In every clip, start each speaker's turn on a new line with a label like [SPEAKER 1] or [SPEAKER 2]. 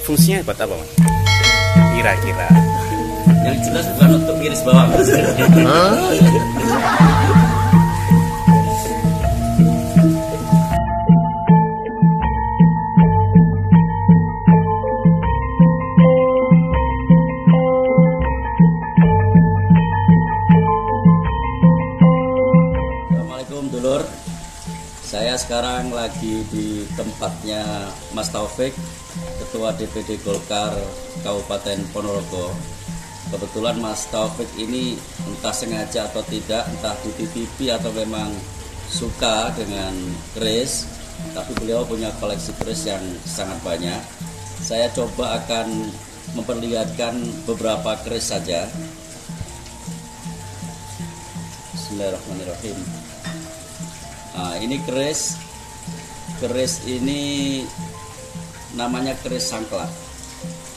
[SPEAKER 1] fungsinya buat apa, Mas? Kira-kira.
[SPEAKER 2] Yang jelas bukan untuk iris bawang. Assalamualaikum dulur. Saya sekarang lagi di tempatnya Mas Taufik, Ketua DPD Golkar Kabupaten Ponorogo. Kebetulan Mas Taufik ini entah sengaja atau tidak, entah dititipi atau memang suka dengan keris, tapi beliau punya koleksi keris yang sangat banyak. Saya coba akan memperlihatkan beberapa keris saja. Bismillahirrahmanirrahim. Nah, ini keris ini namanya keris sangklat.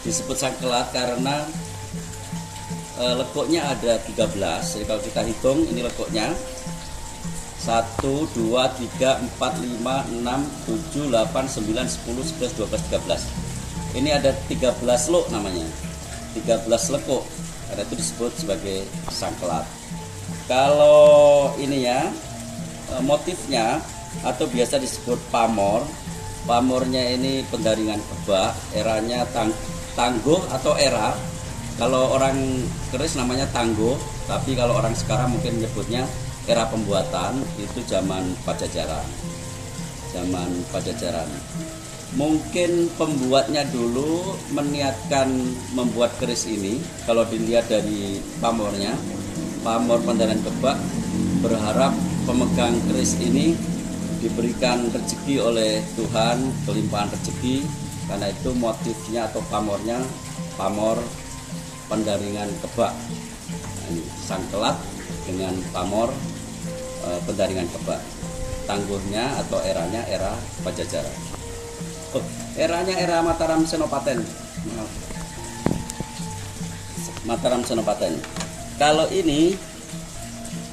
[SPEAKER 2] Disebut sangklat karena lekuknya ada 13. Jadi kalau kita hitung ini lekuknya 1, 2, 3, 4, 5, 6, 7, 8, 9, 10, 11, 12, 13. Ini ada 13 luk namanya, 13 lekuk, karena itu disebut sebagai sangklat. Kalau ini ya, motifnya atau biasa disebut pamor. Pamornya ini pendaringan kebak, eranya tangguh atau era. Kalau orang keris namanya tangguh, tapi kalau orang sekarang mungkin menyebutnya era pembuatan, itu zaman Pajajaran. Zaman Pajajaran. Mungkin pembuatnya dulu meniatkan membuat keris ini, kalau dilihat dari pamornya, pamor pendaringan kebak, berharap pemegang keris ini diberikan rezeki oleh Tuhan, kelimpahan rezeki. Karena itu motifnya atau pamornya pamor pendaringan kebak. Nah, ini sangkelat dengan pamor pendaringan kebak. Tangguhnya atau eranya era Pajajaran. Eranya era Mataram Senopaten. Mataram Senopaten. Kalau ini,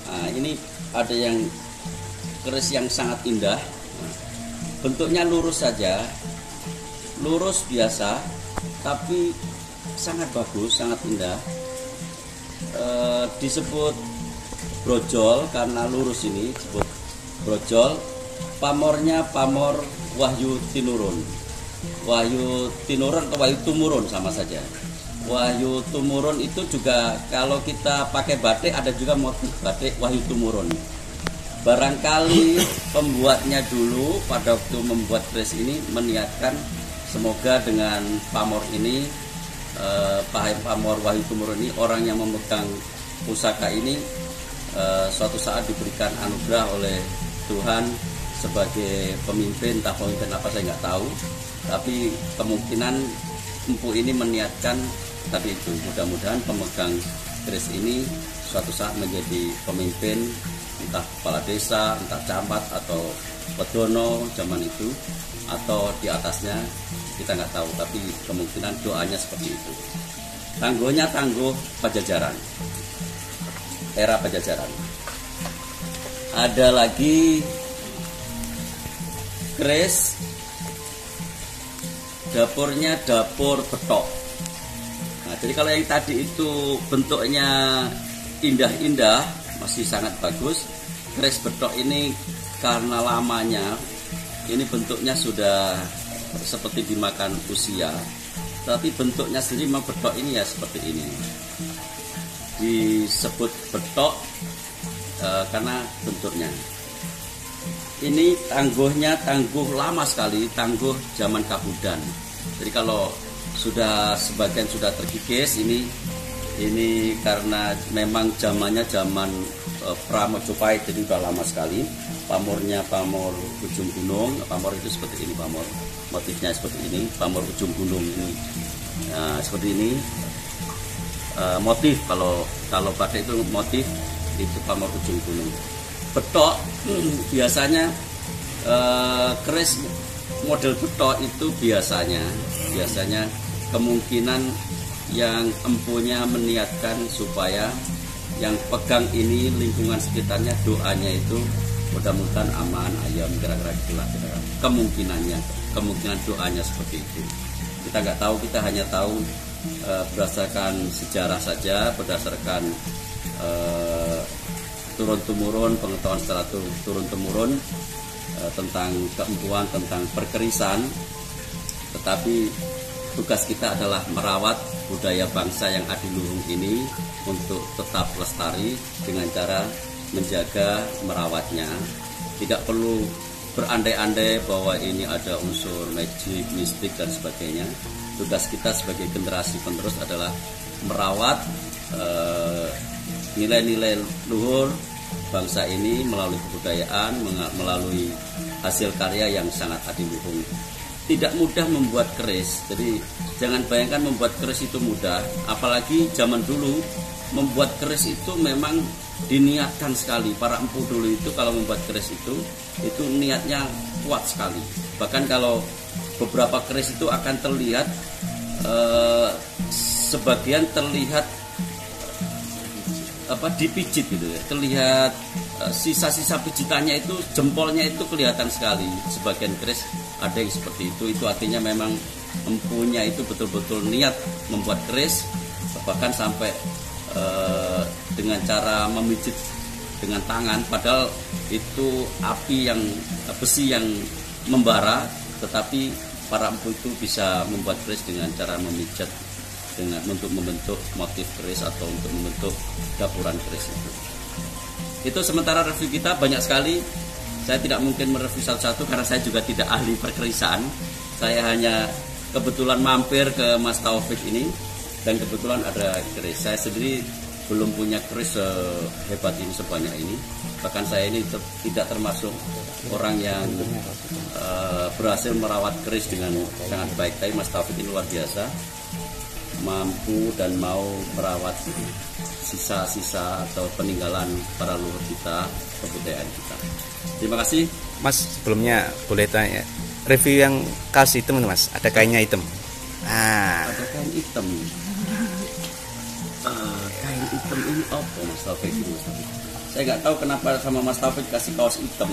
[SPEAKER 2] nah ini ada yang keris yang sangat indah. Bentuknya lurus saja, lurus biasa, tapi sangat bagus, sangat indah. Disebut brojol karena lurus ini, disebut brojol. Pamornya pamor Wahyu Tinurun. Wahyu Tinurun atau Wahyu Tumurun sama saja. Wahyu Tumurun itu juga kalau kita pakai batik ada juga motif batik Wahyu Tumurun. Barangkali pembuatnya dulu pada waktu membuat keris ini meniatkan semoga dengan pamor ini, pamor Wahyu Tumurun ini, orang yang memegang pusaka ini suatu saat diberikan anugerah oleh Tuhan sebagai pemimpin, entah pemimpin apa saya nggak tahu, tapi kemungkinan empu ini meniatkan tadi itu, mudah-mudahan pemegang keris ini suatu saat menjadi pemimpin, entah kepala desa, entah camat atau pedono zaman itu, atau di atasnya kita nggak tahu, tapi kemungkinan doanya seperti itu. Tangguhnya tangguh Pajajaran, era Pajajaran. Ada lagi keris, dapurnya dapur betok. Nah, jadi kalau yang tadi itu bentuknya indah-indah, masih sangat bagus. Keris betok ini karena lamanya, ini bentuknya sudah seperti dimakan usia. Tapi bentuknya sendiri memang betok ini ya seperti ini. Disebut betok karena bentuknya. Ini tangguhnya tangguh lama sekali, tangguh zaman Kabudan. Jadi kalau sudah sebagian sudah terkikis, ini karena memang zamannya zaman Pramojopahit, jadi sudah lama sekali. Pamornya pamor ujung gunung, pamor itu seperti ini, pamor motifnya seperti ini, pamor ujung gunung ini. Nah, seperti ini motif, kalau batik itu motif itu pamor ujung gunung. Betok biasanya keris model betok itu biasanya kemungkinan yang empunya meniatkan supaya yang pegang ini lingkungan sekitarnya doanya itu mudah-mudahan aman, ayam, kira-kira itulah kemungkinan doanya seperti itu. Kita nggak tahu, kita hanya tahu berdasarkan sejarah saja, berdasarkan turun-temurun, pengetahuan secara turun-temurun tentang keempuan, tentang perkerisan. Tetapi tugas kita adalah merawat budaya bangsa yang adiluhung ini untuk tetap lestari dengan cara menjaga, merawatnya. Tidak perlu berandai-andai bahwa ini ada unsur magic, mistik dan sebagainya. Tugas kita sebagai generasi penerus adalah merawat nilai-nilai luhur bangsa ini melalui kebudayaan, melalui hasil karya yang sangat adiluhung. Tidak mudah membuat keris, jadi jangan bayangkan membuat keris itu mudah. Apalagi zaman dulu membuat keris itu memang diniatkan sekali. Para empu dulu itu kalau membuat keris itu niatnya kuat sekali. Bahkan kalau beberapa keris itu akan terlihat sebagian terlihat dipijit gitu ya, terlihat sisa-sisa pijitannya itu, jempolnya itu kelihatan sekali. Sebagian keris ada yang seperti itu artinya memang empunya itu betul-betul niat membuat keris, bahkan sampai dengan cara memijit dengan tangan, padahal itu api yang besi yang membara, tetapi para empu itu bisa membuat keris dengan cara memijat untuk membentuk motif keris atau untuk membentuk dapuran keris itu. Itu sementara review kita banyak sekali. Saya tidak mungkin mereview satu-satu karena saya juga tidak ahli perkerisan. Saya hanya kebetulan mampir ke Mas Taufik ini dan kebetulan ada keris. Saya sendiri belum punya keris sehebat ini, sebanyak ini. Bahkan saya ini tidak termasuk orang yang berhasil merawat keris dengan sangat baik. Tapi Mas Taufik ini luar biasa, mampu dan mau merawat sisa-sisa atau peninggalan para leluhur kita, kebudayaan kita. Terima kasih.
[SPEAKER 1] Mas, sebelumnya boleh tanya, review yang kaos hitam Mas, ada kainnya hitam.
[SPEAKER 2] Ada kain hitam. Kain hitam ini apa Mas Taufik? Saya nggak tahu kenapa sama Mas Taufik kasih kaos hitam.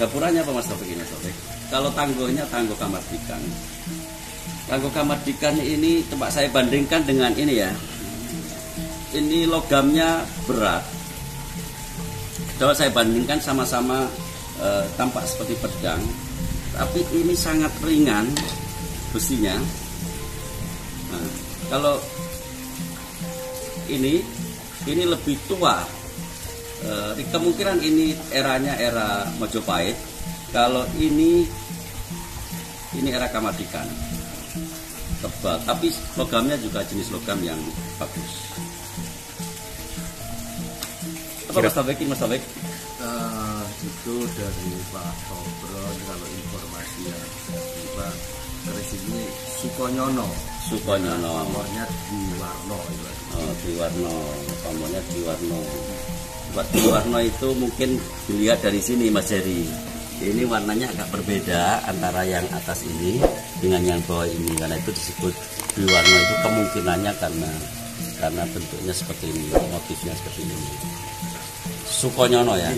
[SPEAKER 2] Dapurannya apa Mas Taufik ini, Mas Taufik? Kalau tangguhnya tangguh Kamardikan. Tangguh Kamardikan ini coba saya bandingkan dengan ini ya. Ini logamnya berat. Coba saya bandingkan, sama-sama tampak seperti pedang, tapi ini sangat ringan besinya. Nah, kalau ini lebih tua. Kemungkinan ini eranya era Majapahit. Kalau ini era Kamardikan. Tebal, tapi logamnya juga jenis logam yang bagus. Apa Mas Taufik?
[SPEAKER 3] Itu dari Pak Tobron, kalau informasi yang tiba keris ini Sukonyono. Pamornya Diwarno itu.
[SPEAKER 2] Diwarno, pamornya Diwarno. Pak Diwarno itu mungkin dilihat dari sini Mas Jerry. Ini warnanya agak berbeda antara yang atas ini dengan yang bawah ini, karena itu disebut Diwarno. Itu kemungkinannya karena bentuknya seperti ini, motifnya seperti ini. Sukonyono ya.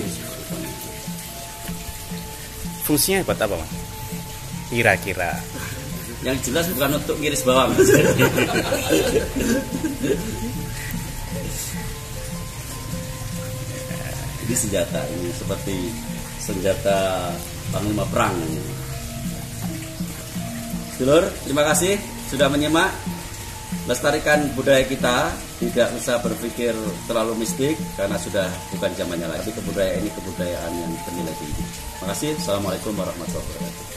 [SPEAKER 1] Fungsinya buat apa Mas? Kira-kira.
[SPEAKER 2] Yang jelas bukan untuk ngiris bawang. Ini senjata, ini seperti senjata panglima perang. Dulur, terima kasih sudah menyimak. Lestarikan budaya kita, tidak usah berpikir terlalu mistik karena sudah bukan zamannya lagi. Kebudayaan ini kebudayaan yang bernilai tinggi. Terima kasih. Assalamualaikum warahmatullahi wabarakatuh.